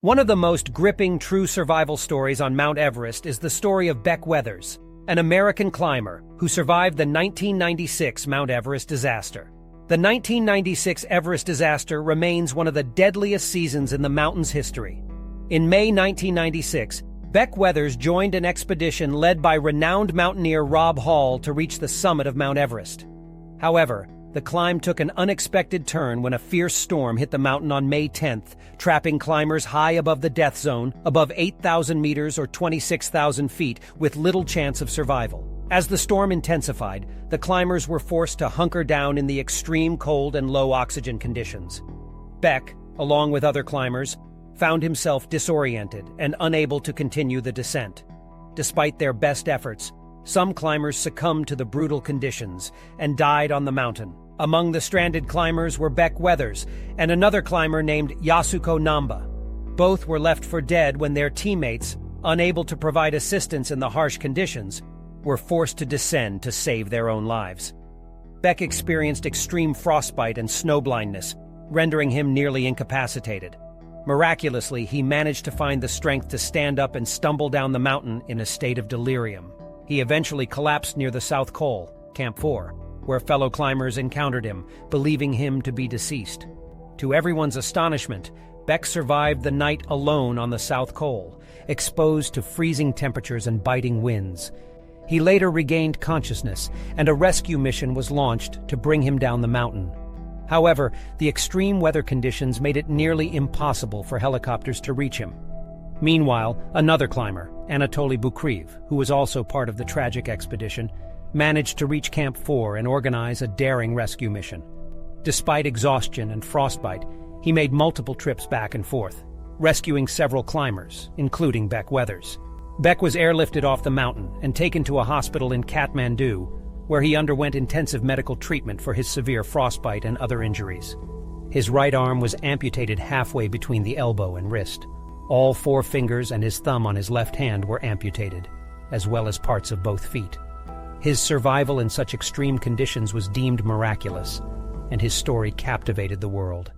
One of the most gripping true survival stories on Mount Everest is the story of Beck Weathers, an American climber who survived the 1996 Mount Everest disaster. The 1996 Everest disaster remains one of the deadliest seasons in the mountain's history. In May 1996, Beck Weathers joined an expedition led by renowned mountaineer Rob Hall to reach the summit of Mount Everest. However, the climb took an unexpected turn when a fierce storm hit the mountain on May 10th, trapping climbers high above the death zone, above 8,000 meters or 26,000 feet, with little chance of survival. As the storm intensified, the climbers were forced to hunker down in the extreme cold and low oxygen conditions. Beck, along with other climbers, found himself disoriented and unable to continue the descent. Despite their best efforts, some climbers succumbed to the brutal conditions and died on the mountain. Among the stranded climbers were Beck Weathers and another climber named Yasuko Namba. Both were left for dead when their teammates, unable to provide assistance in the harsh conditions, were forced to descend to save their own lives. Beck experienced extreme frostbite and snowblindness, rendering him nearly incapacitated. Miraculously, he managed to find the strength to stand up and stumble down the mountain in a state of delirium. He eventually collapsed near the South Col, Camp 4, where fellow climbers encountered him, believing him to be deceased. To everyone's astonishment, Beck survived the night alone on the South Col, exposed to freezing temperatures and biting winds. He later regained consciousness, and a rescue mission was launched to bring him down the mountain. However, the extreme weather conditions made it nearly impossible for helicopters to reach him. Meanwhile, another climber, Anatoly Bukriv, who was also part of the tragic expedition, managed to reach Camp 4 and organize a daring rescue mission. Despite exhaustion and frostbite, he made multiple trips back and forth, rescuing several climbers, including Beck Weathers. Beck was airlifted off the mountain and taken to a hospital in Kathmandu, where he underwent intensive medical treatment for his severe frostbite and other injuries. His right arm was amputated halfway between the elbow and wrist. All 4 fingers and his thumb on his left hand were amputated, as well as parts of both feet. His survival in such extreme conditions was deemed miraculous, and his story captivated the world.